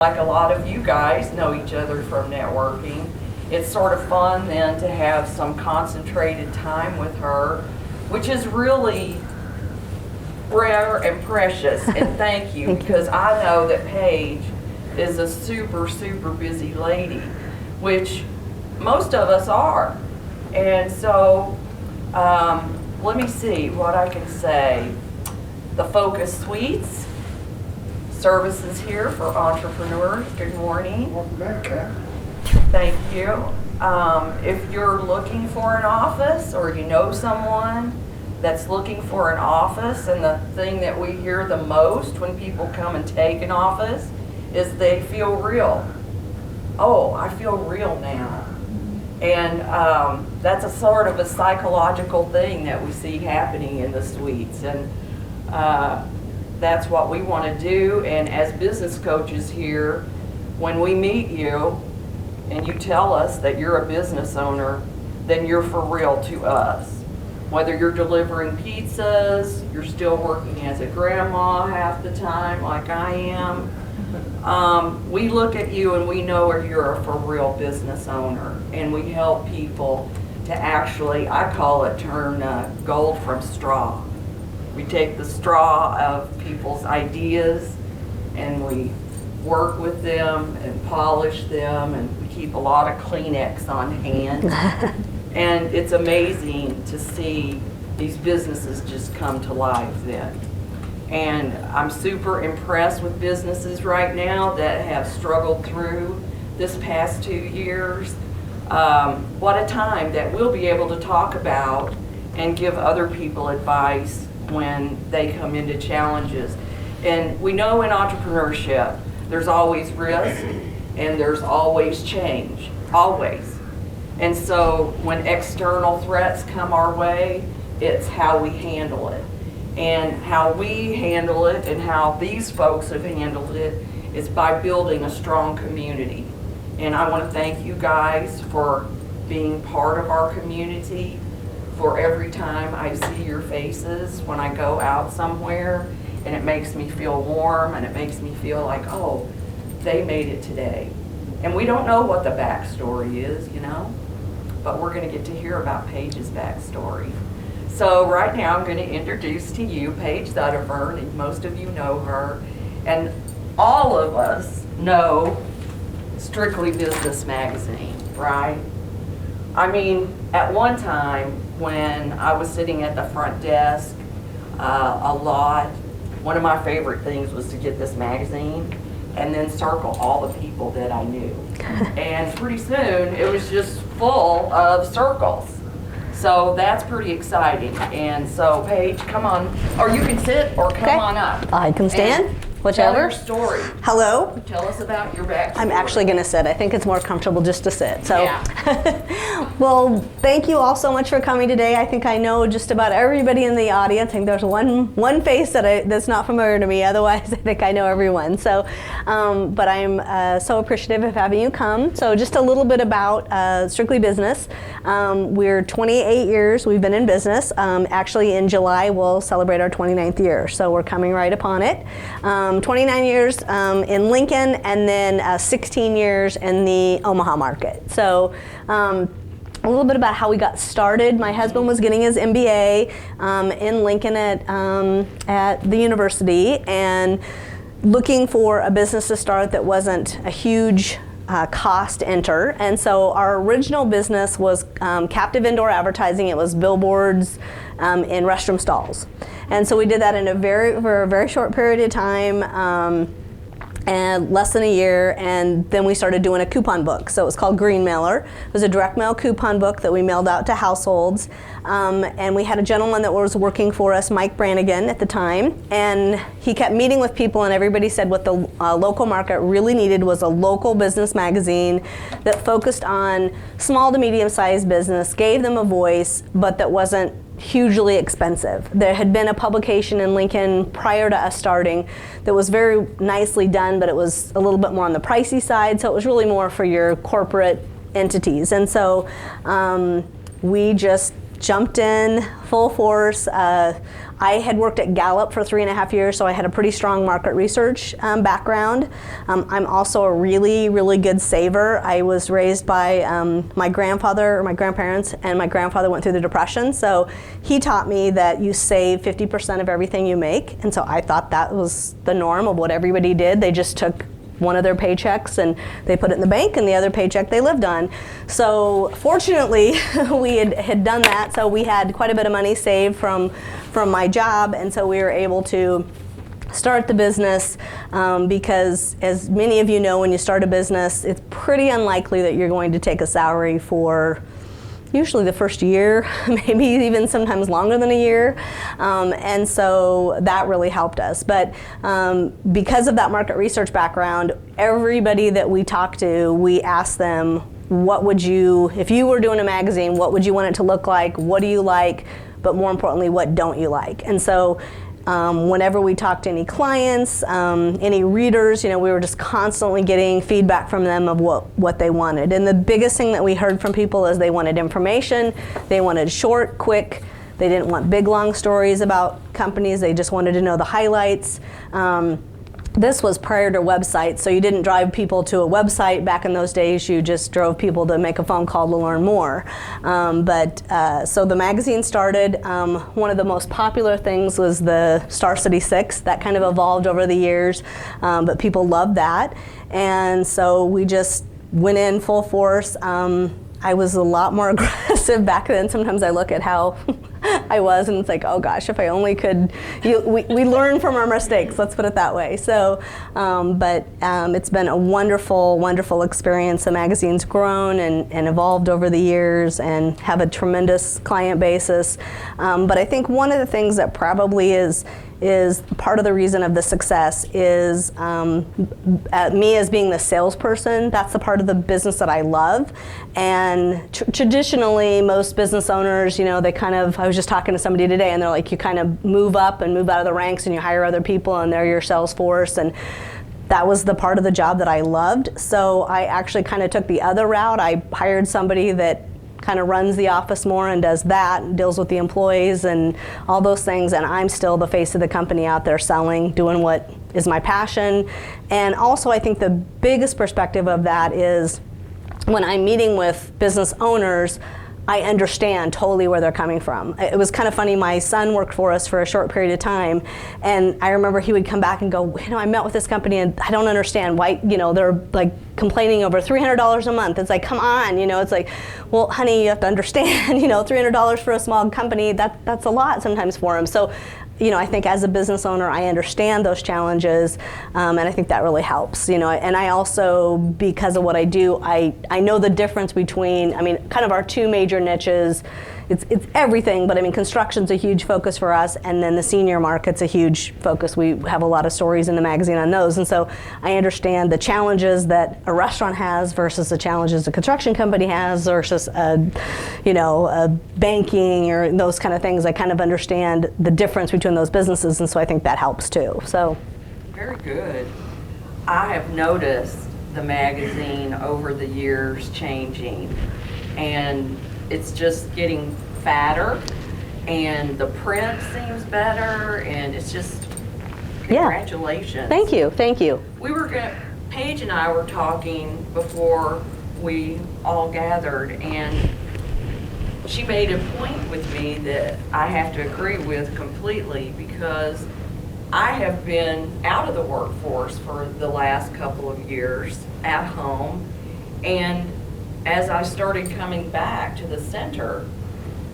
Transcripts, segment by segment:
Like a lot of you guys know each other from networking. It's sort of fun then to have some concentrated time with her, which is really rare and precious. And thank you, because I know that Paige is a super, super busy lady, which most of us are. And so, let me see what I can say. The Focus Suites services here for entrepreneurs. Good morning. Welcome back, Kat. Thank you. If you're looking for an office, or you know someone that's looking for an office, and the thing that we hear the most when people come and take an office is they feel real. Oh, I feel real now. And that's a sort of a psychological thing that we see happening in the suites. And that's what we want to do. And as business coaches here, when we meet you and you tell us that you're a business owner, then you're for real to us. Whether you're delivering pizzas, you're still working as a grandma half the time like I am, we look at you and we know you're a for real business owner, and we help people to actually, I call it, turn gold from straw. We take the straw of people's ideas and we work with them and polish them, and we keep a lot of Kleenex on hand. And it's amazing to see these businesses just come to life then. And I'm super impressed with businesses right now that have struggled through this past 2 years. What a time that we'll be able to talk about and give other people advice when they come into challenges. And we know in entrepreneurship, there's always risk and there's always change, always. And so when external threats come our way, it's how we handle it. And how we handle it and how these folks have handled it is by building a strong community. And I want to thank you guys for being part of our community. For every time I see your faces when I go out somewhere, and it makes me feel warm, and it makes me feel like, oh, they made it today. And we don't know what the backstory is, you know, but we're going to get to hear about Paige's backstory. So right now I'm going to introduce to you Paige Zutavern, and most of you know her, and all of us know Strictly Business Magazine, right? I mean, at one time when I was sitting at the front desk a lot, one of my favorite things was to get this magazine and then circle all the people that I knew. And pretty soon it was just full of circles. So that's pretty exciting. And so Paige, come on, or you can sit or come on up. I can stand, whichever. Tell your story. Hello. Tell us about your backstory. I'm actually going to sit. I think it's more comfortable just to sit. So, yeah. Well, thank you all so much for coming today. I think I know just about everybody in the audience. I think there's one face that's not familiar to me. Otherwise, I think I know everyone. So, but I'm so appreciative of having you come. So, just a little bit about Strictly Business. We're 28 years we've been in business. Actually, in July, we'll celebrate our 29th year. So, we're coming right upon it. 29 years in Lincoln, and then 16 years in the Omaha market. So a little bit about how we got started. My husband was getting his MBA in Lincoln at the university, and looking for a business to start that wasn't a huge cost to enter. And so our original business was captive indoor advertising. It was billboards in restroom stalls. And so we did that for a very short period of time, and less than a year, and then we started doing a coupon book. So it was called Green Mailer. It was a direct mail coupon book that we mailed out to households. And we had a gentleman that was working for us, Mike Brannigan at the time, and he kept meeting with people, and everybody said what the local market really needed was a local business magazine that focused on small to medium-sized business, gave them a voice, but that wasn't hugely expensive. There had been a publication in Lincoln prior to us starting that was very nicely done, but it was a little bit more on the pricey side, so it was really more for your corporate entities. And so we just jumped in full force. I had worked at Gallup for 3.5 years, so I had a pretty strong market research background. I'm also a really, really good saver. I was raised by my grandparents, and my grandfather went through the Depression, so he taught me that you save 50% of everything you make, and so I thought that was the norm of what everybody did. They just took one of their paychecks and they put it in the bank, and the other paycheck they lived on. So fortunately, we had done that, so we had quite a bit of money saved from my job, and so we were able to start the business because, as many of you know, when you start a business, it's pretty unlikely that you're going to take a salary for usually the first year, maybe even sometimes longer than a year. And so that really helped us. But because of that market research background, everybody that we talked to, we asked them, what would you, if you were doing a magazine, what would you want it to look like? What do you like? But more importantly, what don't you like? And so whenever we talked to any clients, any readers, we were just constantly getting feedback from them of what they wanted. And the biggest thing that we heard from people is they wanted information, they wanted short, quick, they didn't want big, long stories about companies, they just wanted to know the highlights. This was prior to websites, so you didn't drive people to a website. Back in those days, you just drove people to make a phone call to learn more. So the magazine started. One of the most popular things was the Star City 6. That kind of evolved over the years, but people loved that. And so we just went in full force. I was a lot more aggressive back then. Sometimes I look at how I was, and it's like, oh gosh, if I only could. We learn from our mistakes, let's put it that way. So, it's been a wonderful, wonderful experience. The magazine's grown and evolved over the years and have a tremendous client basis. But I think one of the things that probably is part of the reason of the success is me as being the salesperson. That's the part of the business that I love. And traditionally, most business owners, they kind of, I was just talking to somebody today, and they're like, you kind of move up and move out of the ranks and you hire other people and they're your sales force. And that was the part of the job that I loved. So I actually kind of took the other route. I hired somebody that kind of runs the office more and does that and deals with the employees and all those things, and I'm still the face of the company out there selling, doing what is my passion. And also I think the biggest perspective of that is when I'm meeting with business owners, I understand totally where they're coming from. It was kind of funny, my son worked for us for a short period of time, and I remember he would come back and go, I met with this company and I don't understand why, they're like complaining over $300 a month. It's like, come on, it's like, well, honey, you have to understand, $300 for a small company, that's a lot sometimes for them. So, I think as a business owner, I understand those challenges, and I think that really helps, and I also, because of what I do, I know the difference between, kind of our two major niches. It's everything, but construction's a huge focus for us, and then the senior market's a huge focus. We have a lot of stories in the magazine on those, and so I understand the challenges that a restaurant has versus the challenges a construction company has versus a banking or those kind of things. I kind of understand the difference between those businesses, and so I think that helps too. So, very good. I have noticed the magazine over the years changing, and it's just getting fatter, and the print seems better, and it's just, congratulations. Thank you. Paige and I were talking before we all gathered, and she made a point with me that I have to agree with completely, because I have been out of the workforce for the last couple of years at home, and as I started coming back to the center,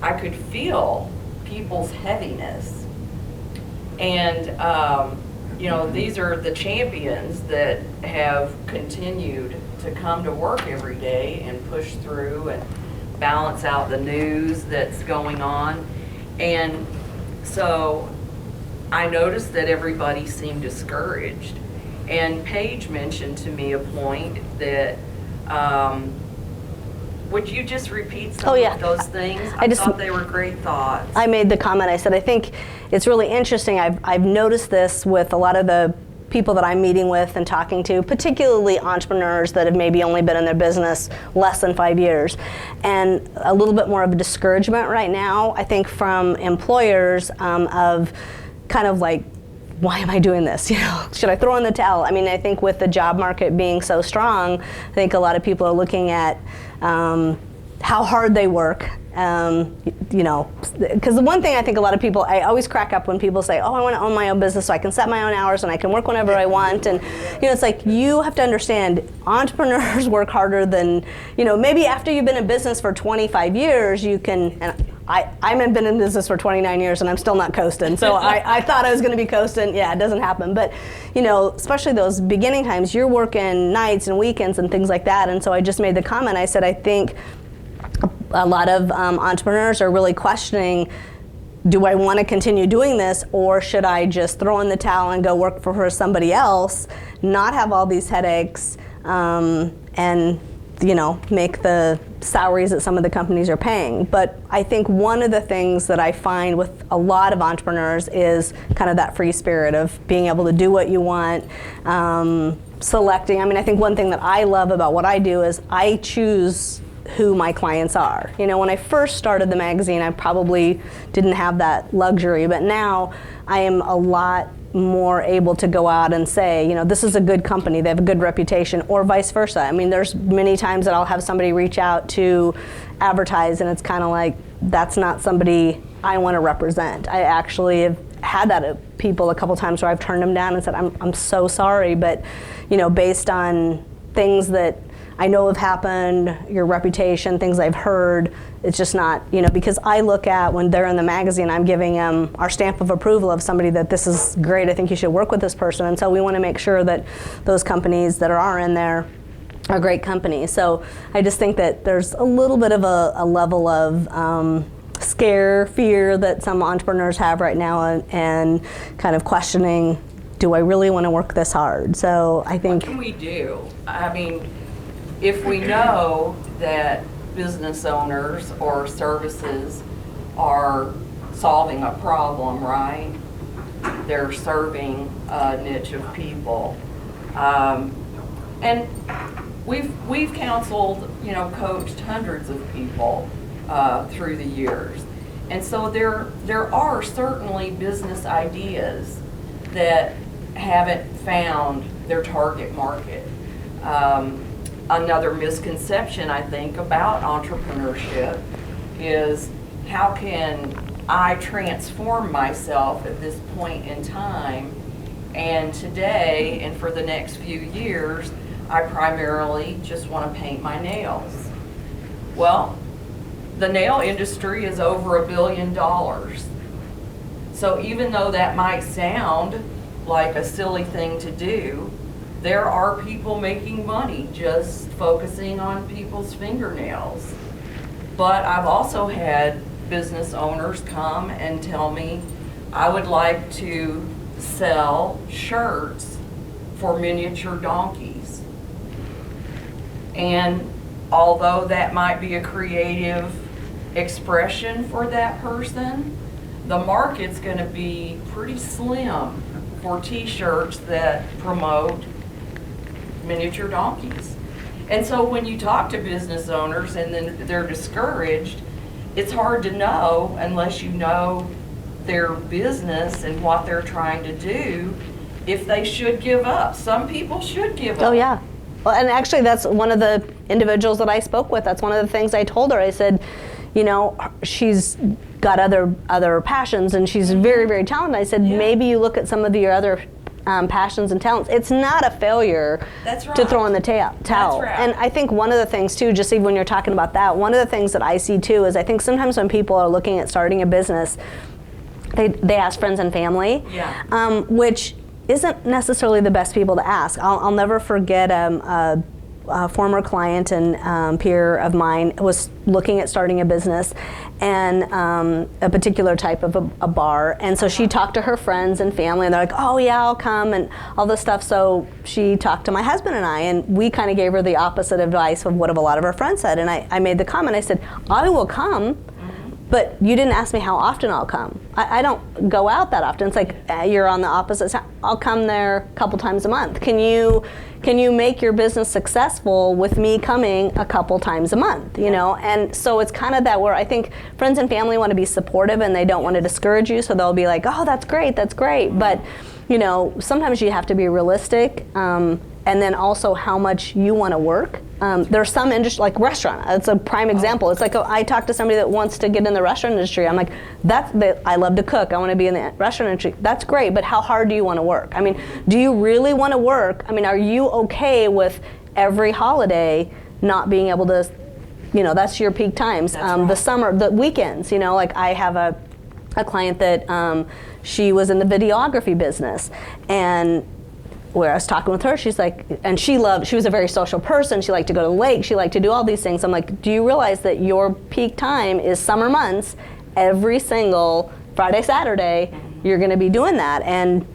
I could feel people's heaviness. And, these are the champions that have continued to come to work every day and push through and balance out the news that's going on. And so I noticed that everybody seemed discouraged. And Paige mentioned to me a point that, would you just repeat some of those things? I thought they were great thoughts. I made the comment, I said, I think it's really interesting. I've noticed this with a lot of the people that I'm meeting with and talking to, particularly entrepreneurs that have maybe only been in their business less than 5 years, and a little bit more of a discouragement right now, I think, from employers of kind of like, why am I doing this? You know, should I throw in the towel? I mean, I think with the job market being so strong, I think a lot of people are looking at how hard they work. You know, because the one thing I think a lot of people, I always crack up when people say, oh, I want to own my own business so I can set my own hours and I can work whenever I want. And, you know, it's like, you have to understand, entrepreneurs work harder than, you know, maybe after you've been in business for 25 years, you can, and I've been in business for 29 years and I'm still not coasting. So I thought I was going to be coasting. Yeah, it doesn't happen. But, you know, especially those beginning times, you're working nights and weekends and things like that. And so I just made the comment, I said, I think a lot of entrepreneurs are really questioning, do I want to continue doing this, or should I just throw in the towel and go work for somebody else, not have all these headaches, and, you know, make the salaries that some of the companies are paying. But I think one of the things that I find with a lot of entrepreneurs is kind of that free spirit of being able to do what you want, selecting. I mean, I think one thing that I love about what I do is I choose who my clients are. You know, when I first started the magazine, I probably didn't have that luxury, but now I am a lot more able to go out and say, you know, this is a good company, they have a good reputation, or vice versa. I mean, there's many times that I'll have somebody reach out to advertise and it's kind of like, that's not somebody I want to represent. I actually have had that at people a couple times where I've turned them down and said, I'm so sorry, but, you know, based on things that I know have happened, your reputation, things I've heard, it's just not, you know, because I look at when they're in the magazine, I'm giving them our stamp of approval of somebody that this is great, I think you should work with this person. And so we want to make sure that those companies that are in there are great companies. So I just think that there's a little bit of a level of fear that some entrepreneurs have right now, and kind of questioning, do I really want to work this hard? So I think. What can we do? I mean, if we know that business owners or services are solving a problem, right? They're serving a niche of people. And we've counseled, you know, coached hundreds of people through the years. And so there are certainly business ideas that haven't found their target market. Another misconception, I think, about entrepreneurship is, how can I transform myself at this point in time? And today, and for the next few years, I primarily just want to paint my nails. Well, the nail industry is over $1 billion. So even though that might sound like a silly thing to do, there are people making money just focusing on people's fingernails. But I've also had business owners come and tell me, I would like to sell shirts for miniature donkeys. And although that might be a creative expression for that person, the market's going to be pretty slim for t-shirts that promote miniature donkeys. And so when you talk to business owners and then they're discouraged, it's hard to know unless you know their business and what they're trying to do, if they should give up. Some people should give up. Oh yeah. Well, and actually that's one of the individuals that I spoke with. That's one of the things I told her. I said, you know, she's got other passions and she's very, very talented. I said, maybe you look at some of your other passions and talents. It's not a failure to throw in the towel. That's right. And I think one of the things too, just even when you're talking about that, one of the things that I see too is I think sometimes when people are looking at starting a business, they ask friends and family, which isn't necessarily the best people to ask. I'll never forget a former client and peer of mine was looking at starting a business, and a particular type of a bar. And so she talked to her friends and family, and they're like, oh yeah, I'll come, and all this stuff. So she talked to my husband and I, and we kind of gave her the opposite advice of what a lot of her friends said. And I made the comment, I said, I will come, but you didn't ask me how often I'll come. I don't go out that often. It's like you're on the opposite side. I'll come there a couple times a month. Can you make your business successful with me coming a couple times a month? You know, and so it's kind of that where I think friends and family want to be supportive and they don't want to discourage you, so they'll be like, oh, that's great, but you know, sometimes you have to be realistic, and then also how much you want to work. There's some industry, like restaurant, it's a prime example. It's like I talked to somebody that wants to get in the restaurant industry. I'm like, I love to cook, I want to be in the restaurant industry. That's great, but how hard do you want to work? I mean, do you really want to work? I mean, are you okay with every holiday not being able to, you know, that's your peak times. The summer, the weekends, you know, like I have a client that she was in the videography business, and where I was talking with her, she's like, and she was a very social person. She liked to go to the lake. She liked to do all these things. I'm like, do you realize that your peak time is summer months? Every single Friday, Saturday, you're going to be doing that. And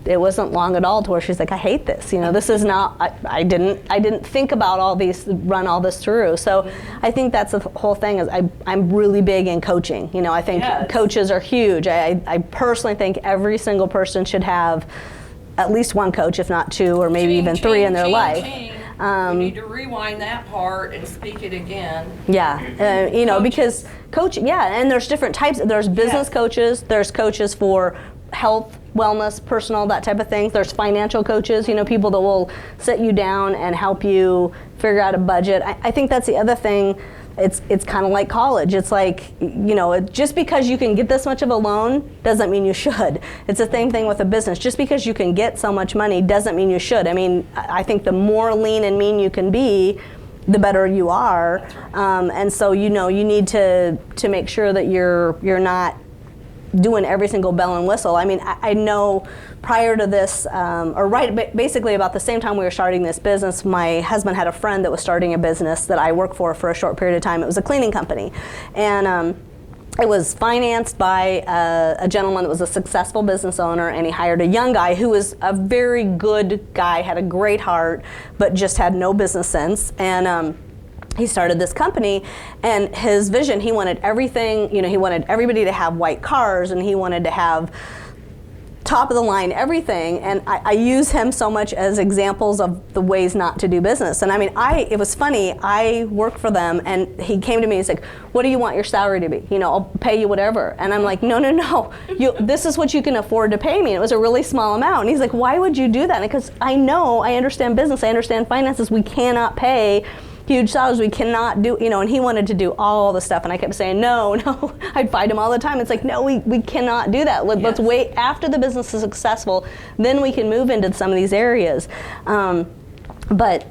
it wasn't long at all to where she's like, I hate this. You know, this is not. I didn't think about all these, run all this through. So I think that's the whole thing. Is I'm really big in coaching. You know, I think coaches are huge. I personally think every single person should have at least one coach, if not two, or maybe even three in their life. We need to rewind that part and speak it again. Yeah, you know, because coaching, and there's different types. There's business coaches, there's coaches for health, wellness, personal, that type of thing. There's financial coaches, you know, people that will sit you down and help you figure out a budget. I think that's the other thing. It's kind of like college. It's like, you know, just because you can get this much of a loan doesn't mean you should. It's the same thing with a business. Just because you can get so much money doesn't mean you should. I mean, I think the more lean and mean you can be, the better you are. And so, you know, you need to make sure that you're not doing every single bell and whistle. I mean, I know prior to this, basically about the same time we were starting this business, my husband had a friend that was starting a business that I worked for a short period of time. It was a cleaning company. And it was financed by a gentleman that was a successful business owner, and he hired a young guy who was a very good guy, had a great heart, but just had no business sense. And he started this company, and his vision, he wanted everything, you know, he wanted everybody to have white cars, and he wanted to have top of the line everything. And I use him so much as examples of the ways not to do business. And I mean, it was funny, I worked for them, and he came to me and he's like, what do you want your salary to be? You know, I'll pay you whatever. And I'm like, no, this is what you can afford to pay me. And it was a really small amount. And he's like, why would you do that? Because I understand business, I understand finances, we cannot pay huge salaries, we cannot do, you know, and he wanted to do all the stuff, and I kept saying, no, I'd fight him all the time. It's like, no, we cannot do that. Let's wait after the business is successful, then we can move into some of these areas. But,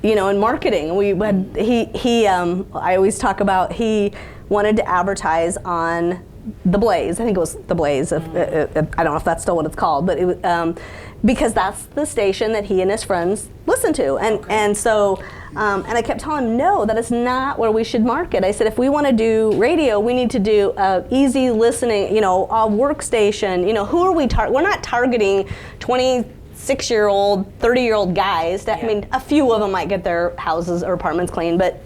you know, in marketing, I always talk about, he wanted to advertise on The Blaze. I think it was The Blaze. I don't know if that's still what it's called, but it was, because that's the station that he and his friends listen to. And so, and I kept telling him, no, that is not where we should market. I said, if we want to do radio, we need to do easy listening, you know, a workstation. You know, who are we we're not targeting 26-year-old, 30-year-old guys. I mean, a few of them might get their houses or apartments cleaned, but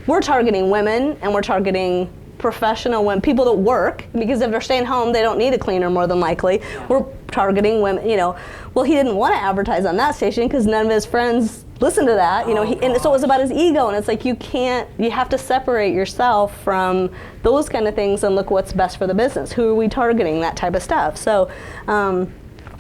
we're targeting women, and we're targeting professional women, people that work, because if they're staying home, they don't need a cleaner more than likely. We're targeting women, you know. Well, he didn't want to advertise on that station because none of his friends listened to that, you know. And so it was about his ego, and it's like, you have to separate yourself from those kind of things and look what's best for the business. Who are we targeting, that type of stuff. So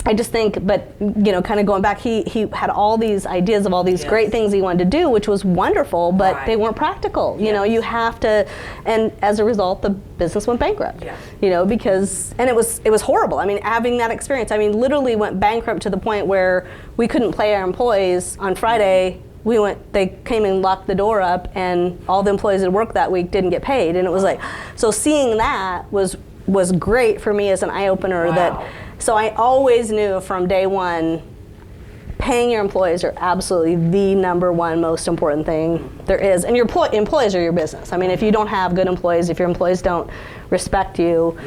I just think, but, you know, kind of going back, he had all these ideas of all these great things he wanted to do, which was wonderful, but they weren't practical. You know, you have to, and as a result, the business went bankrupt. You know, because, and it was horrible. I mean, having that experience, I mean, literally went bankrupt to the point where we couldn't pay our employees on Friday. They came and locked the door up, and all the employees that worked that week didn't get paid. And it was like, so seeing that was great for me as an eye-opener. So I always knew from day one, paying your employees are absolutely the number one most important thing there is. And your employees are your business. I mean, if you don't have good employees, if your employees don't respect you,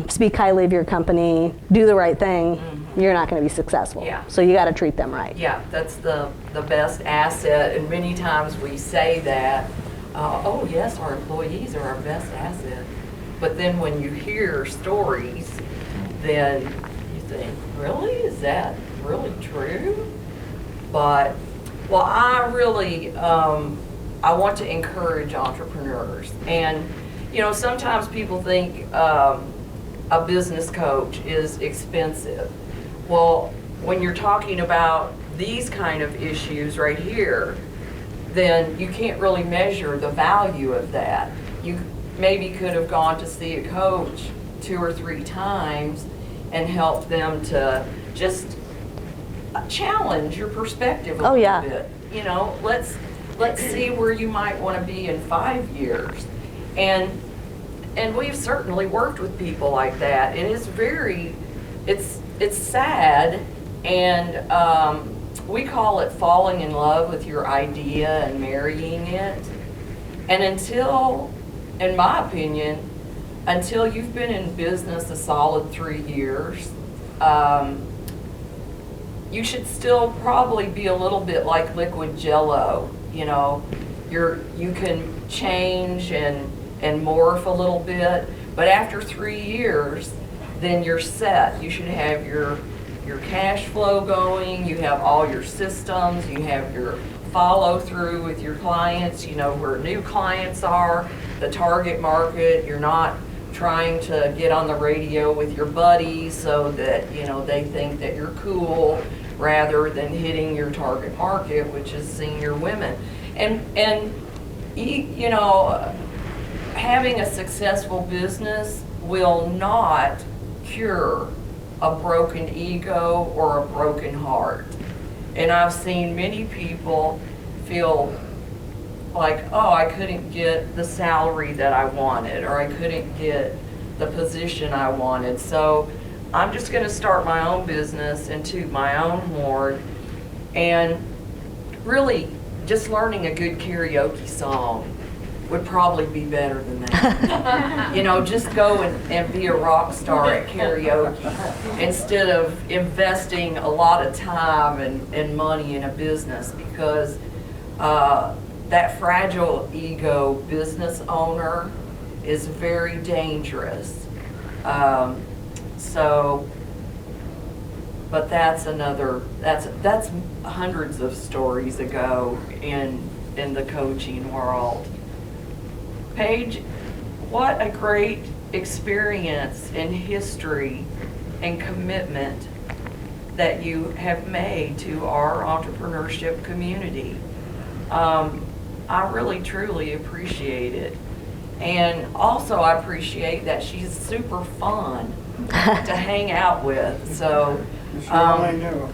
speak highly of your company, do the right thing, you're not going to be successful. So you got to treat them right. That's the best asset. And many times we say that, oh yes, our employees are our best asset. But then when you hear stories, then you think, really? Is that really true? But, well, I really, I want to encourage entrepreneurs. And, you know, sometimes people think a business coach is expensive. Well, when you're talking about these kind of issues right here, then you can't really measure the value of that. You maybe could have gone to see a coach 2 or 3 times and helped them to just challenge your perspective a little bit. You know, let's see where you might want to be in 5 years. And we've certainly worked with people like that. And it's sad, and we call it falling in love with your idea and marrying it. And until, in my opinion, until you've been in business a solid 3 years, you should still probably be a little bit like liquid Jell-O. You know, you can change and morph a little bit, but after 3 years, then you're set. You should have your cash flow going, you have all your systems, you have your follow through with your clients, you know where new clients are, the target market. You're not trying to get on the radio with your buddies so that, you know, they think that you're cool, rather than hitting your target market, which is senior women. And you know, having a successful business will not cure a broken ego or a broken heart. And I've seen many people feel like, oh, I couldn't get the salary that I wanted, or I couldn't get the position I wanted. So I'm just going to start my own business and toot my own horn. And really, just learning a good karaoke song would probably be better than that. You know, just go and be a rock star at karaoke instead of investing a lot of time and money in a business, because that fragile ego business owner is very dangerous. But that's hundreds of stories ago in the coaching world. Paige, what a great experience in history and commitment that you have made to our entrepreneurship community. I really, truly appreciate it. And also I appreciate that she's super fun to hang out with. So, I knew.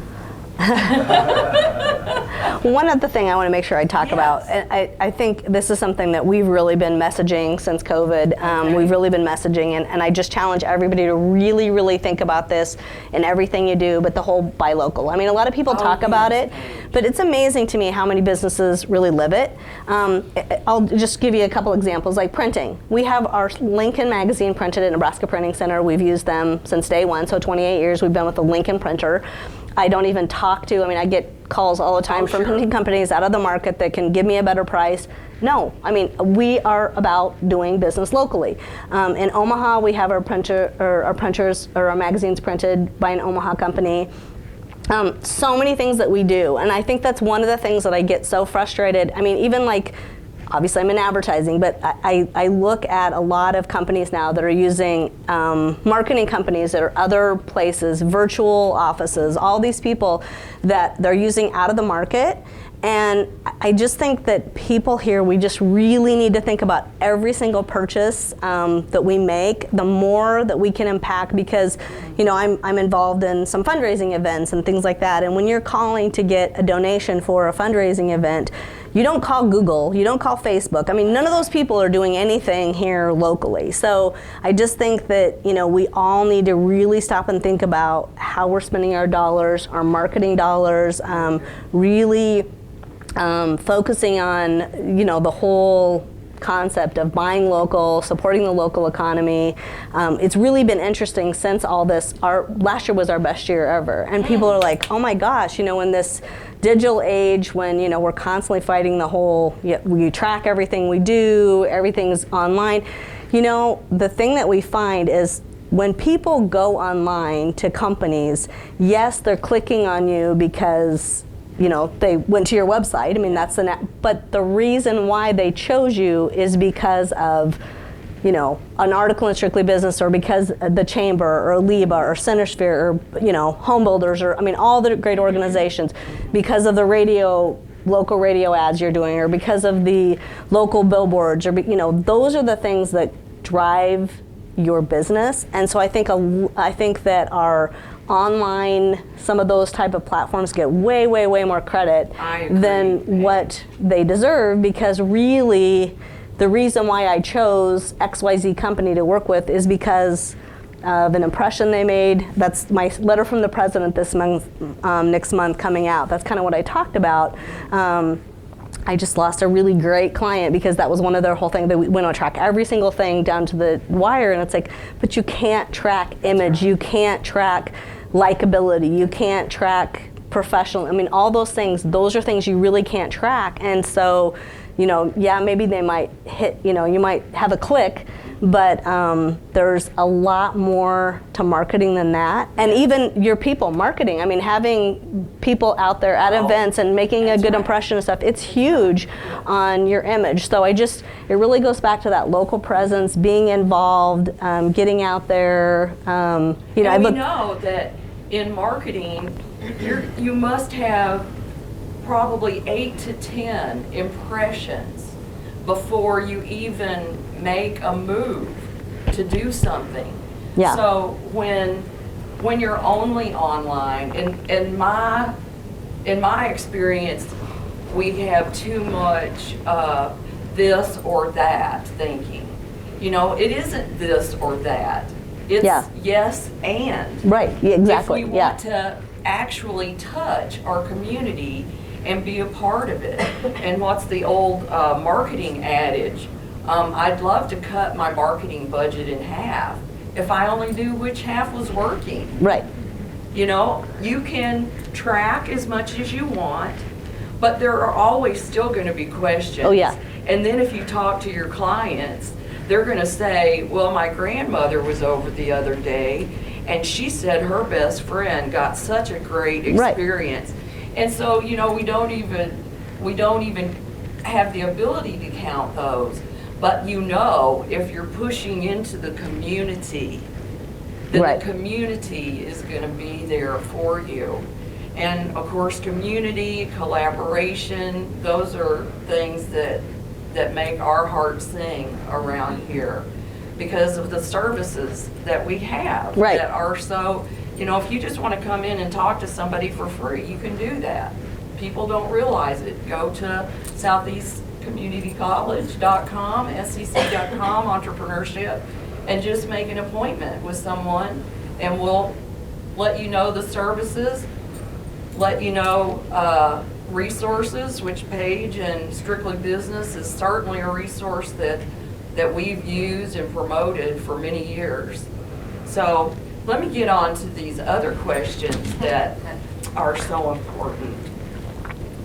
One other thing I want to make sure I talk about, and I think this is something that we've really been messaging since COVID. We've really been messaging, and I just challenge everybody to really, really think about this in everything you do, but the whole buy local. I mean, a lot of people talk about it, but it's amazing to me how many businesses really live it. I'll just give you a couple examples, like printing. We have our Lincoln magazine printed at Nebraska Printing Center. We've used them since day one, so 28 years we've been with the Lincoln printer. I don't even talk to, I mean, I get calls all the time from printing companies out of the market that can give me a better price. No, I mean, we are about doing business locally. In Omaha, we have our printers or our magazines printed by an Omaha company. So many things that we do, and I think that's one of the things that I get so frustrated. I mean, even like, obviously I'm in advertising, but I look at a lot of companies now that are using marketing companies that are other places, virtual offices, all these people that they're using out of the market. And I just think that people here, we just really need to think about every single purchase that we make, the more that we can impact, because, you know, I'm involved in some fundraising events and things like that. And when you're calling to get a donation for a fundraising event, you don't call Google, you don't call Facebook. I mean, none of those people are doing anything here locally. So I just think that, you know, we all need to really stop and think about how we're spending our dollars, our marketing dollars, really focusing on, you know, the whole concept of buying local, supporting the local economy. It's really been interesting since all this. Last year was our best year ever, and people are like, oh my gosh, you know, in this digital age when, you know, we're constantly fighting the whole, we track everything we do, everything's online. You know, the thing that we find is when people go online to companies, yes, they're clicking on you because, you know, they went to your website. I mean, that's but the reason why they chose you is because of, you know, an article in Strictly Business, or because the Chamber or LIBA or Centersphere or, you know, Home Builders, or, I mean, all the great organizations, because of the local radio ads you're doing, or because of the local billboards, or, you know, those are the things that drive your business. And so I think that our online, some of those type of platforms get way, way, way more credit than what they deserve, because really the reason why I chose XYZ company to work with is because of an impression they made. That's my letter from the president this month, next month coming out. That's kind of what I talked about. I just lost a really great client because that was one of their whole thing. They went on track every single thing down to the wire, and it's like, but you can't track image, you can't track likability, you can't track professional. I mean, all those things, those are things you really can't track. And so, you know, yeah, maybe they might hit, you know, you might have a click, but there's a lot more to marketing than that. And even your people marketing, I mean, having people out there at events and making a good impression and stuff, it's huge on your image. So it really goes back to that local presence, being involved, getting out there. You know, and we know that in marketing, you must have probably 8 to 10 impressions before you even make a move to do something. Yeah. So when you're only online, in my experience, we have too much this or that thinking. You know, it isn't this or that. It's yes and. Right. Exactly. If we want to actually touch our community and be a part of it. And what's the old marketing adage? I'd love to cut my marketing budget in half if I only knew which half was working. Right. You know, you can track as much as you want, but there are always still going to be questions. Oh, yeah. And then if you talk to your clients, they're going to say, well, my grandmother was over the other day, and she said her best friend got such a great experience. Right. And so, you know, we don't even have the ability to count those. But you know, if you're pushing into the community, then the community is going to be there for you. And of course, community, collaboration, those are things that make our hearts sing around here because of the services that we have that are so. You know, if you just want to come in and talk to somebody for free, you can do that. People don't realize it. Go to southeastcommunitycollege.com, SEC.com, entrepreneurship, and just make an appointment with someone, and we'll let you know the services, let you know resources, which Paige and Strictly Business is certainly a resource that we've used and promoted for many years. So let me get on to these other questions that are so important.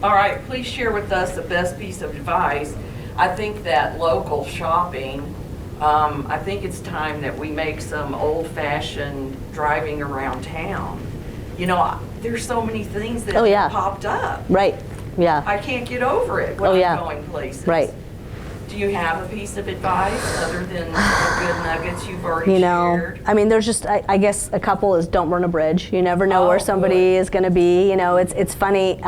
All right, please share with us the best piece of advice. I think that local shopping, I think it's time that we make some old-fashioned driving around town. You know, there's so many things that have popped up. Right, yeah. I can't get over it when I'm going places. Right. Do you have a piece of advice other than the good nuggets you've already shared? I mean, there's just, I guess a couple is don't burn a bridge. You never know where somebody is going to be. You know, it's funny,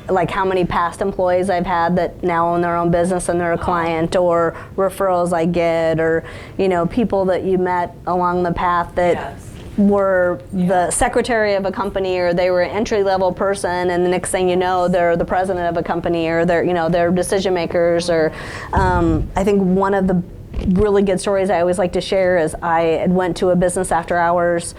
like how many past employees I've had that now own their own business and they're a client, or referrals I get, or, you know, people that you met along the path that were the secretary of a company, or they were an entry-level person, and the next thing you know, they're the president of a company, or they're decision makers. Or I think one of the really good stories I always like to share is I went to a business after hours.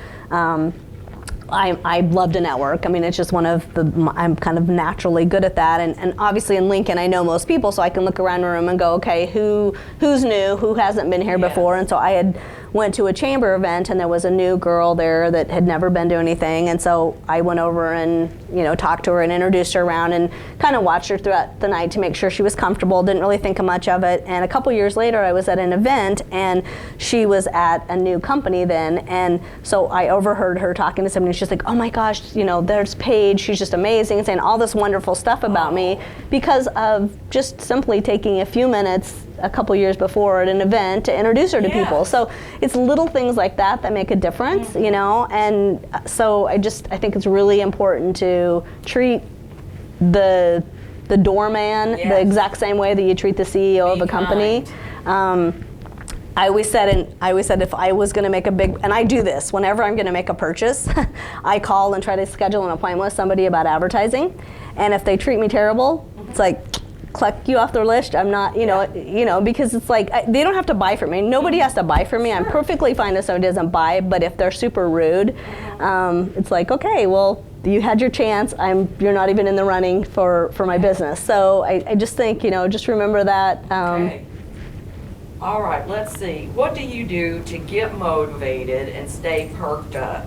I love to network. I mean, it's just I'm kind of naturally good at that. And obviously in Lincoln, I know most people, so I can look around the room and go, okay, who's new, who hasn't been here before? And so I had went to a chamber event, and there was a new girl there that had never been to anything, and so I went over and talked to her and introduced her around and kind of watched her throughout the night to make sure she was comfortable. Didn't really think much of it. And a couple years later, I was at an event, and she was at a new company then, and so I overheard her talking to somebody, and she's like, "Oh my gosh, there's Paige. She's just amazing," and saying all this wonderful stuff about me because of just simply taking a few minutes a couple years before at an event to introduce her to people. So it's little things like that that make a difference, and so I think it's really important to treat the doorman the exact same way that you treat the CEO of a company. I always said if I was going to make and I do this whenever I'm going to make a purchase, I call and try to schedule an appointment with somebody about advertising, and if they treat me terrible, it's like, click you off their list. I'm not, because it's like they don't have to buy from me. Nobody has to buy from me. I'm perfectly fine if somebody doesn't buy, but if they're super rude, it's like, okay, well, you had your chance. You're not even in the running for my business. So I just think, just remember that. Okay. All right, let's see. What do you do to get motivated and stay perked up?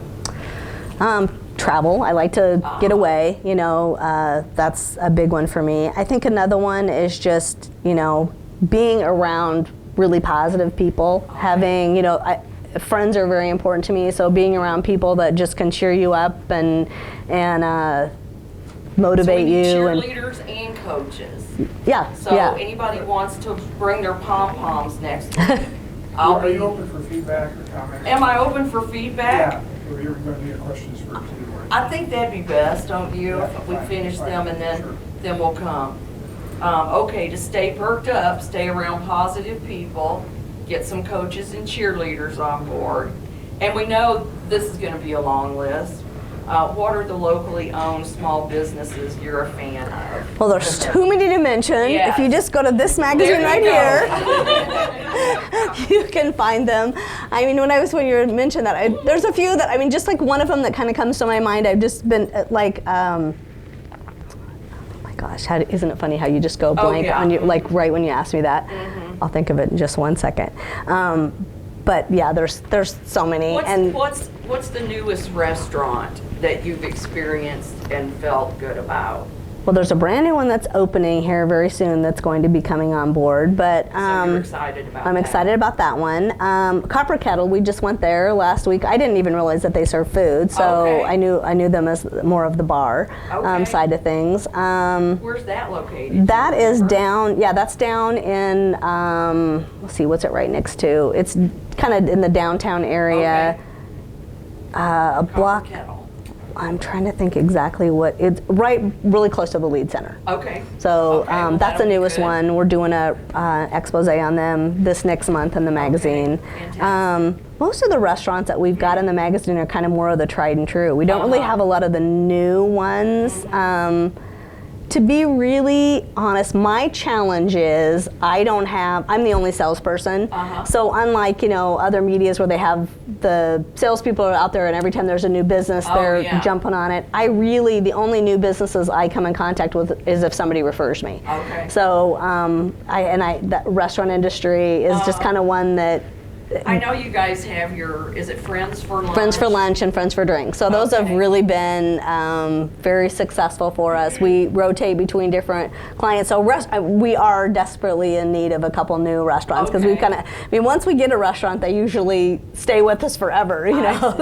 Travel. I like to get away. That's a big one for me. I think another one is just, being around really positive people. Having, friends are very important to me. So being around people that just can cheer you up and motivate you. Cheerleaders and coaches. Yeah. So anybody wants to bring their pom-poms next week. Are you open for feedback or comments? Am I open for feedback? Yeah. Or you're going to be questions for you. I think that'd be best, don't you? If we finish them and then we'll come. Okay, to stay perked up, stay around positive people, get some coaches and cheerleaders on board. And we know this is going to be a long list. What are the locally owned small businesses you're a fan of? Well, there's too many to mention. Yes. If you just go to this magazine right here, you can find them. I mean, when you mentioned that, there's a few that, just like one of them that kind of comes to my mind, I've just been like, oh my gosh, isn't it funny how you just go blank on you, like right when you ask me that? Mm-hmm. I'll think of it in just one second. But yeah, there's so many. What's the newest restaurant that you've experienced and felt good about? Well, there's a brand new one that's opening here very soon that's going to be coming on board. But so you're excited about I'm excited about that one. Kettle, we just went there last week. I didn't even realize that they serve food, so I knew them as more of the bar side of things. Where's that located? That is down. Yeah, that's down in. Let's see, what's it right next to? It's kind of in the downtown area. A block. Kettle. I'm trying to think exactly what it's really close to the Lead Center. Okay. So that's the newest one. We're doing a expose on them this next month in the magazine. Most of the restaurants that we've got in the magazine are kind of more of the tried and true. We don't really have a lot of the new ones. To be really honest, my challenge is I'm the only salesperson. So unlike, other medias where they have the salespeople are out there and every time there's a new business, they're jumping on it. The only new businesses I come in contact with is if somebody refers me. Okay. So that restaurant industry is just kind of one that I know you guys have is it Friends for Lunch? Friends for Lunch and Friends for Drinks. So those have really been very successful for us. We rotate between different clients. So we are desperately in need of a couple new restaurants because we once we get a restaurant, they usually stay with us forever,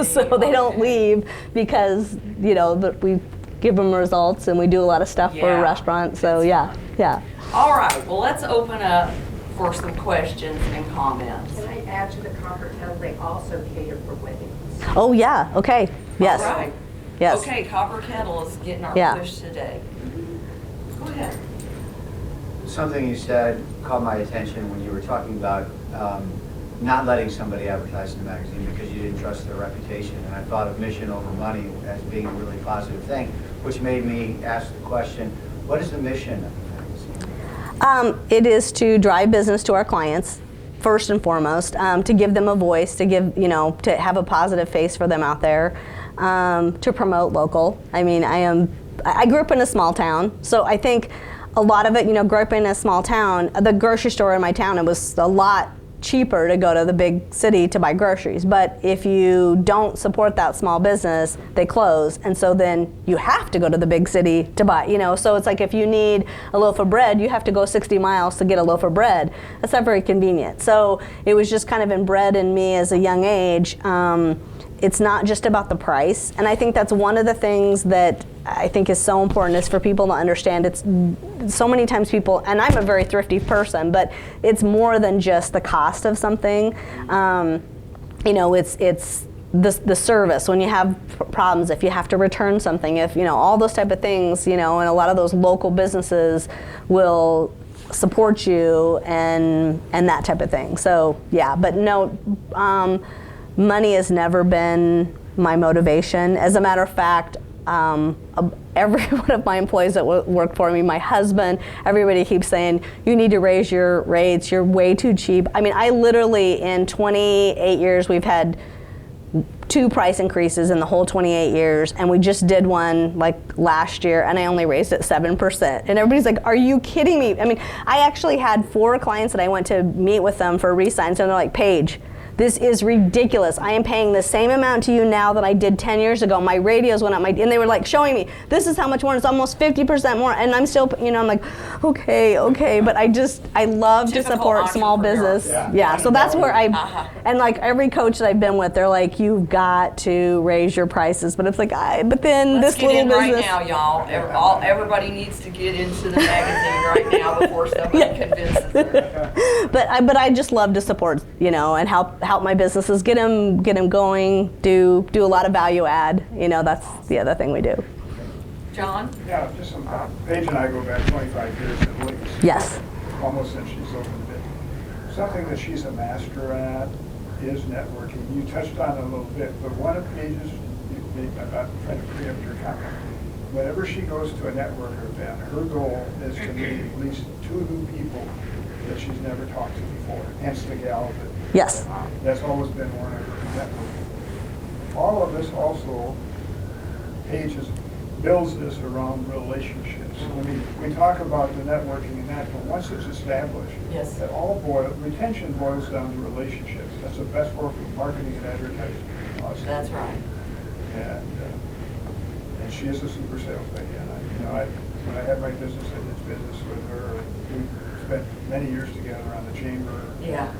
so they don't leave because, we give them results and we do a lot of stuff for restaurants. So yeah. All right, well, let's open up for some questions and comments. Can I add to the Copper Kettle, they also cater for weddings. Oh yeah, okay, yes. All right. Yes. Okay, Copper Kettle is getting our push today. Go ahead. Something you said caught my attention when you were talking about not letting somebody advertise in the magazine because you didn't trust their reputation. And I thought of mission over money as being a really positive thing, which made me ask the question, what is the mission of the magazine? It is to drive business to our clients, first and foremost, to give them a voice, to to have a positive face for them out there, to promote local. I mean, I grew up in a small town, so I think a lot of it, grew up in a small town. The grocery store in my town, it was a lot cheaper to go to the big city to buy groceries. But if you don't support that small business, they close. And so then you have to go to the big city to buy, you know. So it's like if you need a loaf of bread, you have to go 60 miles to get a loaf of bread. That's not very convenient. So it was just kind of inbred in me as a young age. It's not just about the price. And I think that's one of the things that I think is so important is for people to understand. It's so many times people, and I'm a very thrifty person, but it's more than just the cost of something. You know, it's the service when you have problems, if you have to return something, if, you know, all those type of things, you know, and a lot of those local businesses will support you and that type of thing. So yeah, but no, money has never been my motivation. As a matter of fact, every one of my employees that work for me, my husband, everybody keeps saying, you need to raise your rates, you're way too cheap. I mean, I literally, in 28 years, we've had 2 price increases in the whole 28 years, and we just did one like last year, and I only raised it 7%. And everybody's like, are you kidding me? I mean, I actually had 4 clients that I went to meet with them for re-signs, and they're like, Paige, this is ridiculous. I am paying the same amount to you now that I did 10 years ago. My radios went up, and they were like showing me, this is how much more, it's almost 50% more, and I'm still, you know, I'm like, okay, but I love to support small business. Yeah, so that's where and like every coach that I've been with, they're like, you've got to raise your prices, but it's like, but then Let's this little business. right now, y'all. Everybody needs to get into the magazine right now before somebody convinces them. But I just love to support, you know, and help my businesses get them going, do a lot of value add. You know, that's the other thing we do. John? Yeah, just some, Paige and I go back 25 years at least. Yes. Almost since she's opened it. Something that she's a master at is networking. You touched on it a little bit, but one of Paige's, I'm not trying to preempt your comment, whenever she goes to a networker event, her goal is to meet at least 2 new people that she's never talked to before, hence the gal that Yes. that's always been one of her networking. All of this also, Paige builds this around relationships. I mean, we talk about the networking and that, but once it's established, Yes. that retention boils down to relationships. That's the best word for marketing and advertising. That's right. And she is a super sales lady. And when I had my business, I did business with her. We spent many years together on the chamber. Yeah.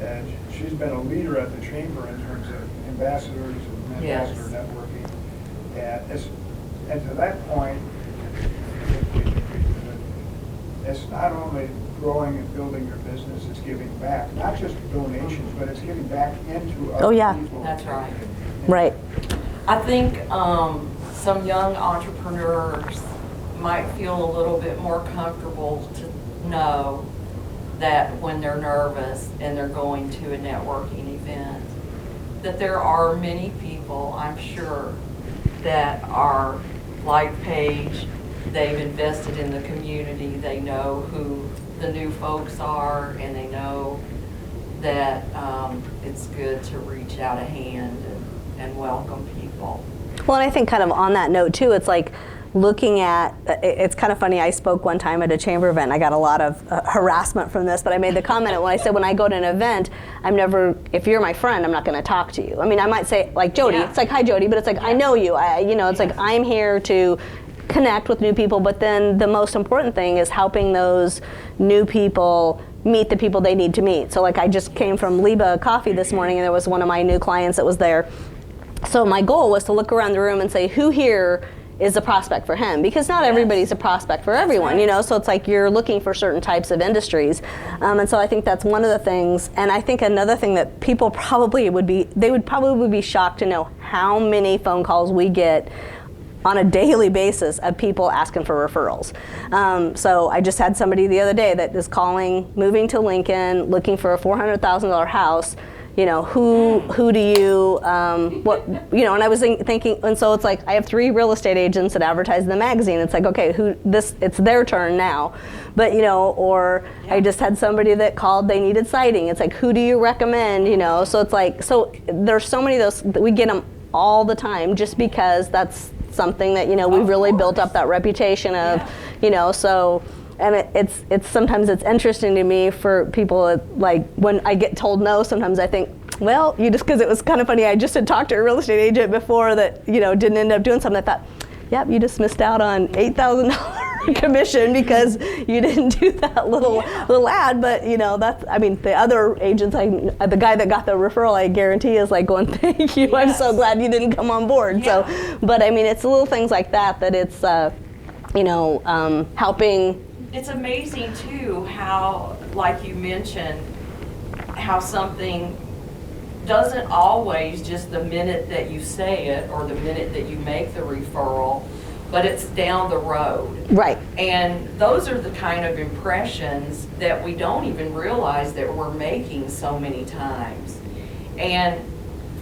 And she's been a leader at the chamber in terms of ambassadors and ambassador networking. And to that point, it's not only growing and building your business, it's giving back. Not just donations, but it's giving back into other people. That's right. Right. I think some young entrepreneurs might feel a little bit more comfortable to know that when they're nervous and they're going to a networking event, that there are many people, I'm sure, that are like Paige. They've invested in the community. They know who the new folks are, and they know that it's good to reach out a hand and welcome people. Well, and I think kind of on that note too, it's like looking at, it's kind of funny, I spoke one time at a chamber event, I got a lot of harassment from this, but I made the comment when I said when I go to an event, I'm never, if you're my friend, I'm not going to talk to you. I mean, I might say, like Jody, it's like, hi Jody, but it's like, I know you, it's like, I'm here to connect with new people, but then the most important thing is helping those new people meet the people they need to meet. So like I just came from Liba Coffee this morning, and there was one of my new clients that was there. So my goal was to look around the room and say, who here is a prospect for him? Because not everybody's a prospect for everyone, you know, so it's like you're looking for certain types of industries. And so I think that's one of the things. And I think another thing that people probably would be shocked to know how many phone calls we get on a daily basis of people asking for referrals. So I just had somebody the other day that is calling, moving to Lincoln, looking for a $400,000 house. You know, who do you, and I was thinking, and so it's like, I have 3 real estate agents that advertise in the magazine. It's like, okay, it's their turn now. But, or I just had somebody that called, they needed siding. It's like, who do you recommend, So it's like, so there's so many of those, we get them all the time just because that's something that, we've really built up that reputation of, so and it's sometimes it's interesting to me for people, like when I get told no, sometimes I think, well, you just, because it was kind of funny, I just had talked to a real estate agent before that, didn't end up doing something. I thought, yep, you just missed out on $8,000 commission because you didn't do that little ad. But that's, I mean, the other agents, the guy that got the referral, I guarantee is like going, thank you, I'm so glad you didn't come on board. Yeah. So, but I mean, it's little things like that it's, helping. It's amazing too how, like you mentioned, how something doesn't always just the minute that you say it or the minute that you make the referral, but it's down the road. Right. And those are the kind of impressions that we don't even realize that we're making so many times. And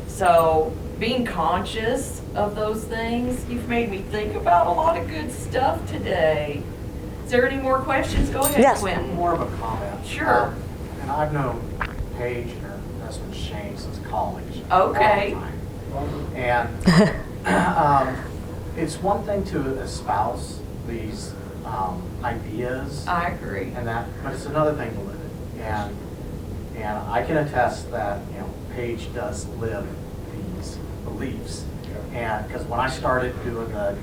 so being conscious of those things, you've made me think about a lot of good stuff today. Is there any more questions? Go ahead, Yes. Quentin. More of a comment. Sure. And I've known Paige and her husband Shane since college. Okay. Long time. And it's one thing to espouse these ideas I agree. and that, but it's another thing to live it. And I can attest that Paige does live these beliefs. And because when I started doing the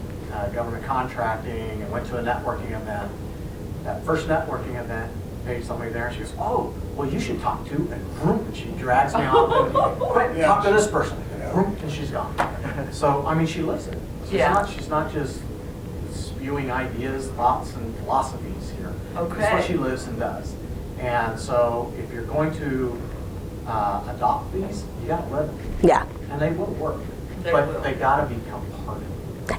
government contracting and went to a networking event, that first networking event, Paige saw me there and she goes, "Oh, well, you should talk to," and vroom, and she drags me on. "Quick, talk to this person," and vroom, and she's gone. So I mean, she lives it. She's not just spewing ideas, thoughts, and philosophies here. Okay. That's what she lives and does. And so if you're going to adopt these, you got to live them. Yeah. And they will work. They but will. they got to become part of it.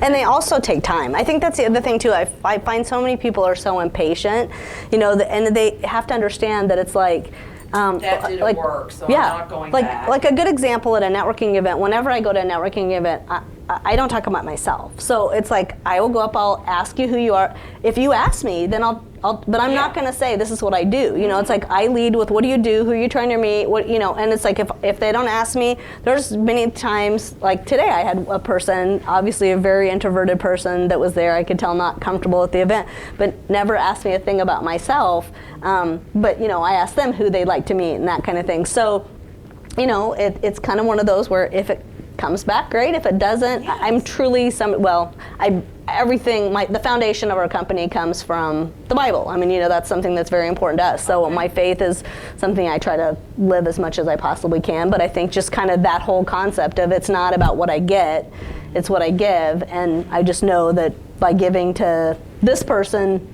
And they also take time. I think that's the other thing too. I find so many people are so impatient, and they have to understand that it's like, That didn't work, so I'm not going back. Like a good example at a networking event, whenever I go to a networking event, I don't talk about myself. So it's like, I will go up, I'll ask you who you are. If you ask me, then but I'm not going to say this is what I do. It's like I lead with what do you do, who are you trying to meet, and it's like if they don't ask me, there's many times, like today I had a person, obviously a very introverted person that was there, I could tell not comfortable at the event, but never asked me a thing about myself. But I asked them who they'd like to meet and that kind of thing. So, it's kind of one of those where if it comes back, great. If it doesn't, Yes. I'm truly the foundation of our company comes from the Bible. I mean, that's something that's very important to us. So my faith is something I try to live as much as I possibly can. But I think just kind of that whole concept of it's not about what I get, it's what I give. And I just know that by giving to this person,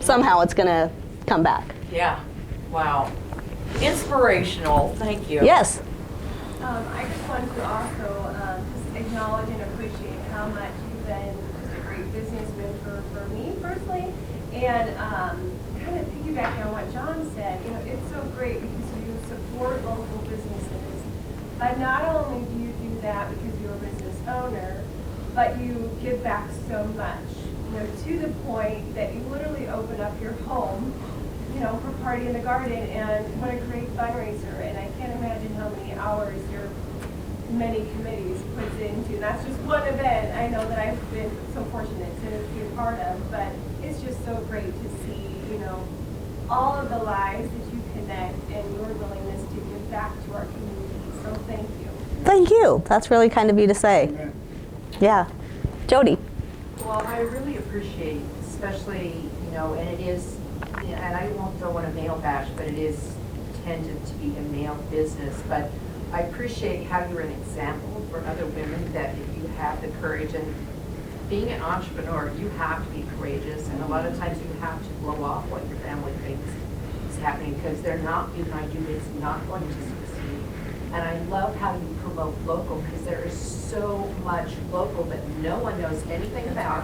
somehow it's going to come back. Yeah. Wow. Inspirational. Thank you. Yes. I just wanted to also just acknowledge and appreciate how much you've been just a great business mentor for me personally. And kind of piggybacking on what John said, it's so great because you support local businesses. But not only do you do that because you're a business owner, but you give back so much, to the point that you literally open up your home for Party in the Garden, and what a great fundraiser. And I can't imagine how many hours your many committees puts into. And that's just one event I know that I've been so fortunate to be a part of, but it's just so great to see, all of the lives that you connect and your willingness to give back to our community. So thank you. Thank you. That's really kind of you to say. Amen. Yeah. Jody. Well, I really appreciate, especially, and it is, and I won't throw in a male bash, but it is tended to be a male business. But I appreciate how you're an example for other women, that if you have the courage, and being an entrepreneur, you have to be courageous, and a lot of times you have to blow off what your family thinks is happening, because they're not behind you, it's not going to succeed. And I love how you promote local, because there is so much local that no one knows anything about.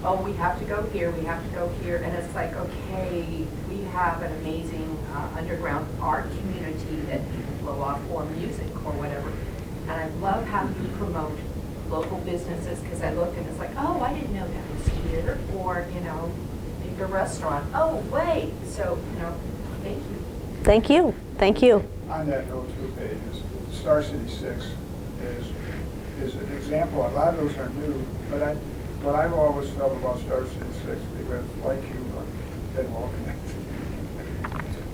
Oh, we have to go here, we have to go here, and it's like, okay, we have an amazing underground art community that people blow off, or music, or whatever. And I love how you promote local businesses, because I look and it's like, oh, I didn't know that was here, or, maybe a restaurant. Oh, wait, so, thank you. Thank you. Thank you. On that note, too, Paige, Star City 6 is an example. A lot of those are new, but what I've always felt about Star City 6, because like you, been well connected.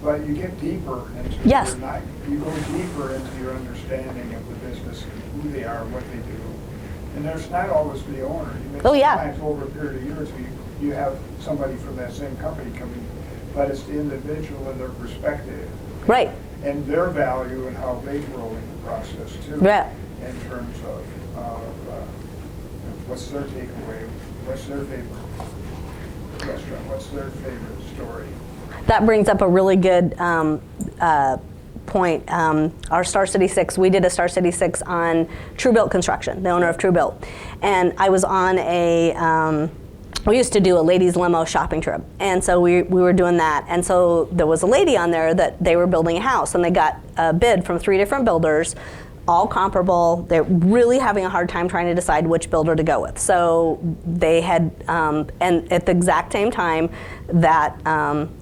But you get deeper into Yes. you go deeper into your understanding of the business, who they are, what they do. And there's not always the owner. You may Oh, yeah. sometimes over a period of years, you have somebody from that same company coming, but it's the individual and their perspective. Right. And their value and how they grow in the process too. Yeah. In terms of what's their takeaway, what's their favorite restaurant, what's their favorite story. That brings up a really good point. Our Star City 6, we did a Star City 6 on Truebuilt Construction, the owner of Truebuilt. And I was on we used to do a ladies limo shopping trip. And so we were doing that. And so there was a lady on there that they were building a house, and they got a bid from 3 different builders, all comparable. They're really having a hard time trying to decide which builder to go with. So they had, and at the exact same time that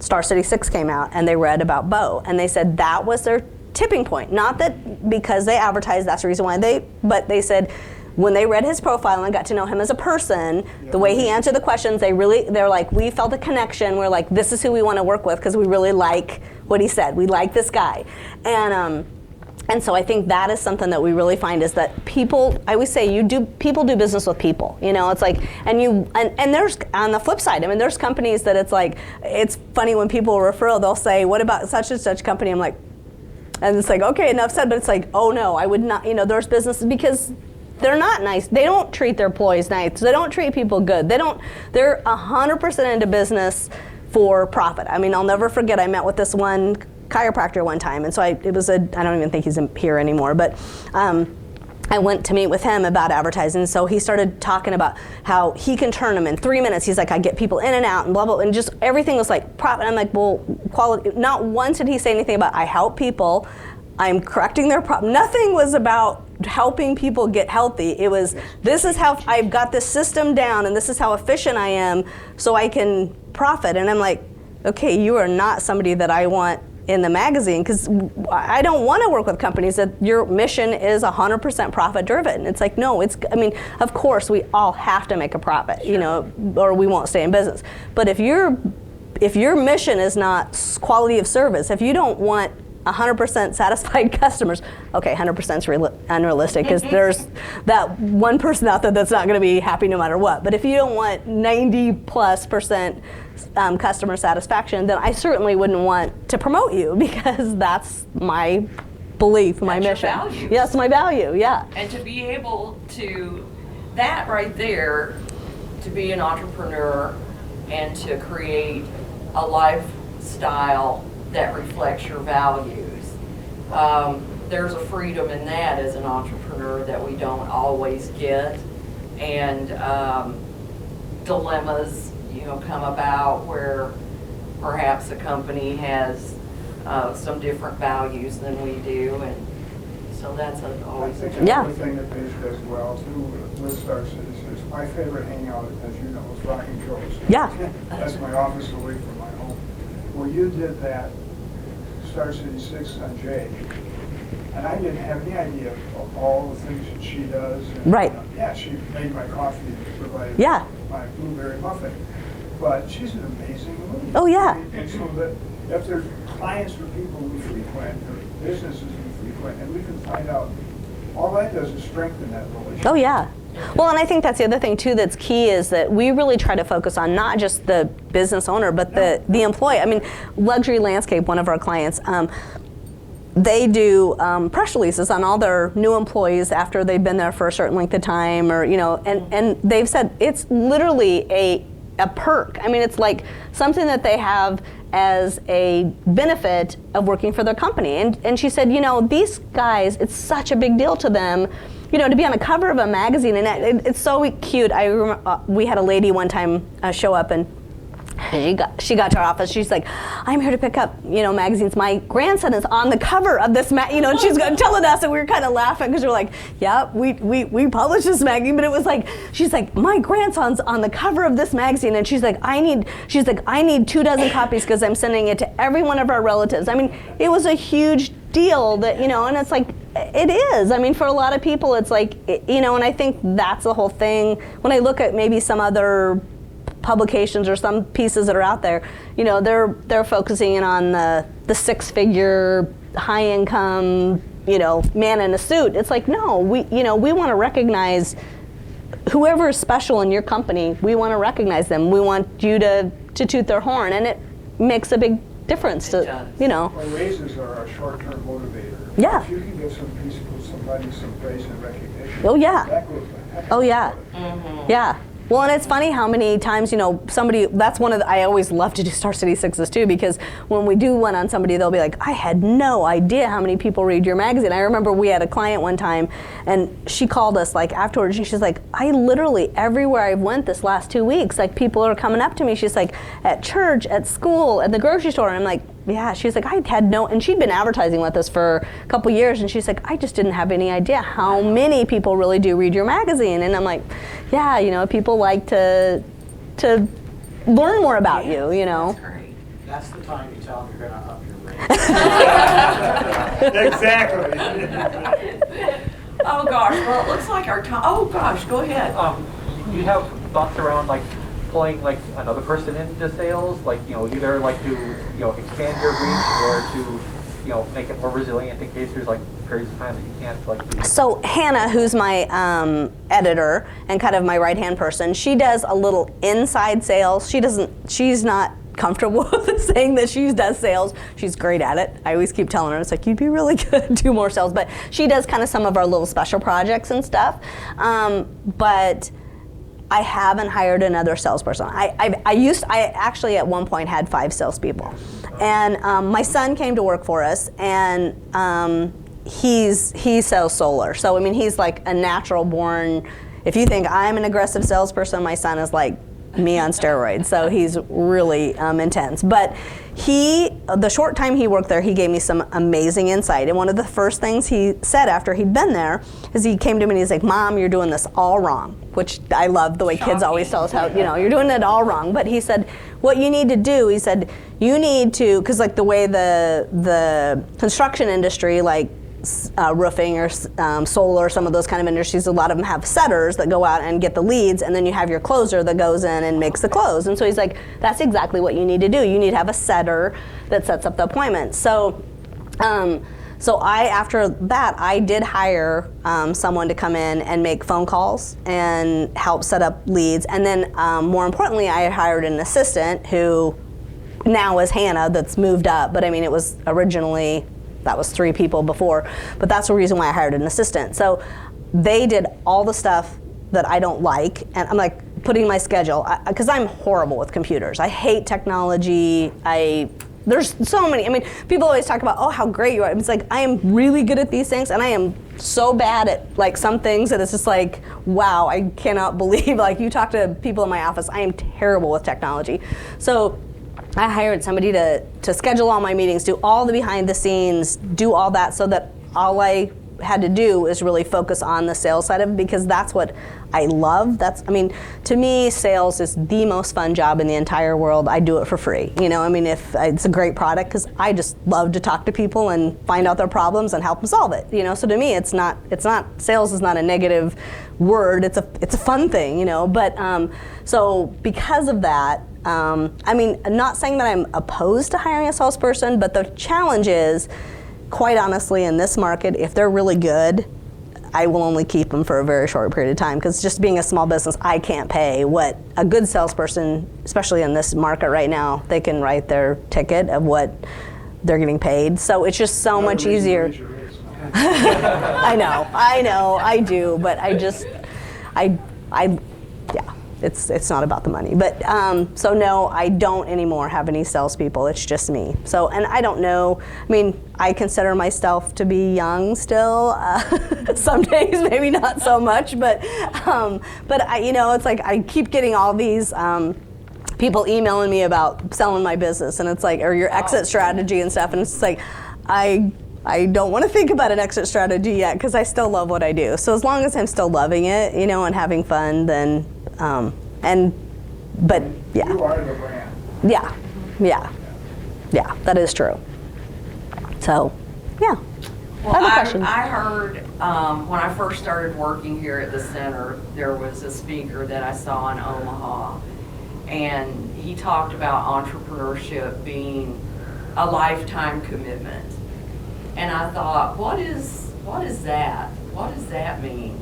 Star City 6 came out, and they read about Bo, and they said that was their tipping point. Not that because they advertised, that's the reason why but they said when they read his profile and got to know him as a person, the way he answered the questions, they're like, we felt a connection. We're like, this is who we want to work with because we really like what he said. We like this guy. And so I think that is something that we really find is that people, I always say people do business with people. You know, it's like, and there's, on the flip side, I mean, there's companies that it's like, it's funny when people refer, they'll say, what about such and such company? I'm like, and it's like, okay, enough said, but it's like, oh no, I would not, there's businesses because they're not nice. They don't treat their employees nice. They don't treat people good. They're 100% into business for profit. I mean, I'll never forget, I met with this one chiropractor one time, and so I don't even think he's here anymore, but I went to meet with him about advertising. So he started talking about how he can turn them in 3 minutes. He's like, I get people in and out and blah, blah, and just everything was like profit. I'm like, well, quality. Not once did he say anything about I help people, I'm correcting their problem. Nothing was about helping people get healthy. It was, this is how I've got this system down and this is how efficient I am so I can profit. And I'm like, okay, you are not somebody that I want in the magazine, because I don't want to work with companies that your mission is 100% profit driven. It's like, no, I mean, of course we all have to make a profit, or we won't stay in business. But if your mission is not quality of service, if you don't want 100% satisfied customers, okay, 100% is unrealistic because there's that one person out there that's not going to be happy no matter what. But if you don't want 90+% customer satisfaction, then I certainly wouldn't want to promote you because that's my belief, my mission. Your value. Yes, my value, yeah. And to be able to, that right there, to be an entrepreneur and to create a lifestyle that reflects your values. There's a freedom in that as an entrepreneur that we don't always get, and dilemmas, come about where perhaps a company has some different values than we do, and so that's always. I think another thing that Paige does well too with Star City is my favorite hangout, as you know, is Rocking Coast. Yeah. That's my office away from my home. Well, you did that Star City 6 on Jay, and I didn't have any idea of all the things that she does. And, right. She made my coffee and provided my blueberry muffin. But she's an amazing woman. Oh, yeah. And so that if there's clients or people we frequent, or businesses we frequent, and we can find out, all that does is strengthen that relationship. Oh, yeah. Well, and I think that's the other thing, too, that's key is that we really try to focus on not just the business owner, but the employee. I mean, Luxury Landscape, one of our clients, they do press releases on all their new employees after they've been there for a certain length of time, or, and they've said it's literally a perk. I mean, it's like something that they have as a benefit of working for their company. And she said, these guys, it's such a big deal to them, to be on the cover of a magazine, and it's so cute. I remember we had a lady one time show up, and she got to our office. She's like, I'm here to pick up, magazines. My grandson is on the cover of this and she's telling us, and we were kind of laughing because we're like, yeah, we published this magazine, but it was like, she's like, my grandson's on the cover of this magazine, and she's like, I need 24 copies because I'm sending it to every one of our relatives. I mean, it was a huge deal that, and it's like, it is. I mean, for a lot of people, it's like, and I think that's the whole thing. When I look at maybe some other publications or some pieces that are out there, you know, they're focusing in on the 6-figure, high income, you know, man in a suit. It's like, no, we want to recognize whoever is special in your company. We want to recognize them. We want you to toot their horn, and it makes a big difference to, you know. Well, raises are a short-term motivator. Yeah. If you can give somebody some praise and recognition. Oh, yeah. That goes the heck Oh, yeah. Mm-hmm. Yeah. Well, and it's funny how many times, you know, that's one of the, I always love to do Star City Sixes too, because when we do one on somebody, they'll be like, I had no idea how many people read your magazine. I remember we had a client one time, and she called us like afterwards, and she's like, I literally, everywhere I went this last 2 weeks, like people are coming up to me. She's like, at church, at school, at the grocery store. And I'm like, yeah, she's like, I had no, and she'd been advertising with us for a couple years, and she's like, I just didn't have any idea how many people really do read your magazine. And I'm like, yeah, you know, people like to learn more about you, you know. That's great. That's the time you tell them you're gonna up your rate. Exactly. Oh gosh, well, it looks like our time, oh gosh, go ahead. You have thoughts around like pulling like another person into sales, like, you know, either like to, you know, expand your reach or to, you know, make it more resilient in case there's like periods of time that you can't like do. So Hannah, who's my editor and kind of my right-hand person, she does a little inside sales. She's not comfortable with saying that she does sales. She's great at it. I always keep telling her, it's like, you'd be really good, do more sales. But she does kind of some of our little special projects and stuff. But I haven't hired another salesperson. I actually at one point had 5 salespeople. And my son came to work for us, and he sells solar. So I mean, he's like a natural born, if you think I'm an aggressive salesperson, my son is like me on steroids. So he's really intense. But the short time he worked there, he gave me some amazing insight. And one of the first things he said after he'd been there is he came to me and he's like, Mom, you're doing this all wrong, which I love the way kids always tell us how, you know, you're doing it all wrong. But he said, what you need to do, he said, you need to, because like the way the construction industry, like roofing or solar, some of those kind of industries, a lot of them have setters that go out and get the leads, and then you have your closer that goes in and makes the close. And so he's like, that's exactly what you need to do. You need to have a setter that sets up the appointment. So after that, I did hire someone to come in and make phone calls and help set up leads. And then more importantly, I hired an assistant who now is Hannah, that's moved up. But I mean, it was originally, that was 3 people before, but that's the reason why I hired an assistant. So they did all the stuff that I don't like, and I'm like putting my schedule, because I'm horrible with computers. I hate technology. There's so many, I mean, people always talk about, oh, how great you are. It's like, I am really good at these things, and I am so bad at like some things that it's just like, wow, I cannot believe, like you talk to people in my office, I am terrible with technology. So I hired somebody to schedule all my meetings, do all the behind the scenes, do all that, so that all I had to do is really focus on the sales side of it, because that's what I love. I mean, to me, sales is the most fun job in the entire world. I do it for free. You know, I mean, it's a great product, because I just love to talk to people and find out their problems and help them solve it. You know, so to me, sales is not a negative word. It's a fun thing, you know. But so because of that, I mean, I'm not saying that I'm opposed to hiring a salesperson, but the challenge is, quite honestly, in this market, if they're really good, I will only keep them for a very short period of time, because just being a small business, I can't pay what a good salesperson, especially in this market right now, they can write their ticket of what they're getting paid. So it's just so much easier. I know, I do, but yeah. It's not about the money. But so no, I don't anymore have any salespeople. It's just me. So, and I don't know, I mean, I consider myself to be young still. Some days maybe not so much, but I, you know, it's like I keep getting all these people emailing me about selling my business, and it's like, or your exit strategy and stuff, and it's like, I don't want to think about an exit strategy yet, because I still love what I do. So as long as I'm still loving it, you know, and having fun, then, but yeah. You are the brand. Yeah, that is true. So, yeah. Well, Other questions? I heard when I first started working here at the center, there was a speaker that I saw in Omaha, and he talked about entrepreneurship being a lifetime commitment. And I thought, what is that? What does that mean?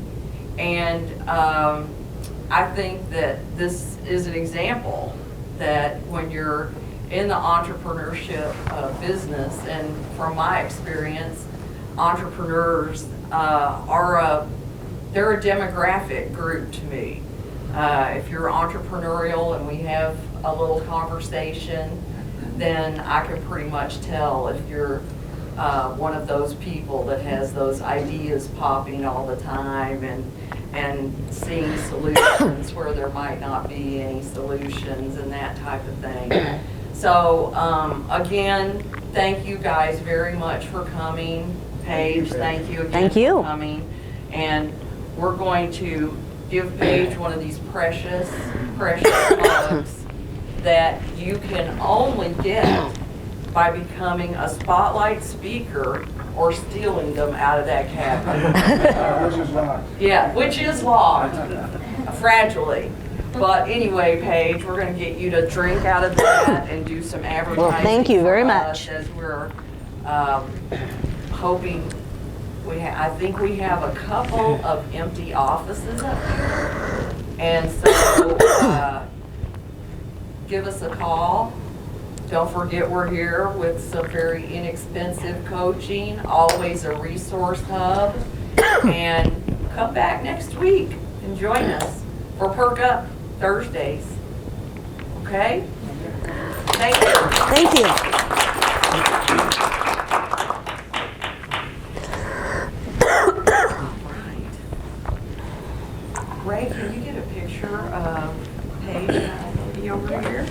And I think that this is an example that when you're in the entrepreneurship business, and from my experience, entrepreneurs they're a demographic group to me. If you're entrepreneurial and we have a little conversation, then I can pretty much tell if you're one of those people that has those ideas popping all the time and seeing solutions where there might not be any solutions and that type of thing. So again, thank you guys very much for coming. Paige, thank you again for coming. And we're going to give Paige one of these precious mugs that you can only get by becoming a spotlight speaker or stealing them out of that cabinet. Which is locked. Yeah, which is locked, fragilely. But anyway, Paige, we're going to get you to drink out of that and do some advertising. Well, thank you very for much. us, as we're hoping. I think we have a couple of empty offices up here, and so give us a call. Don't forget we're here with some very inexpensive coaching, always a resource hub, and come back next week and join us for Perk Up Thursdays. Okay? Thank you. Thank you. Ray, can you get a picture of Paige and I over here?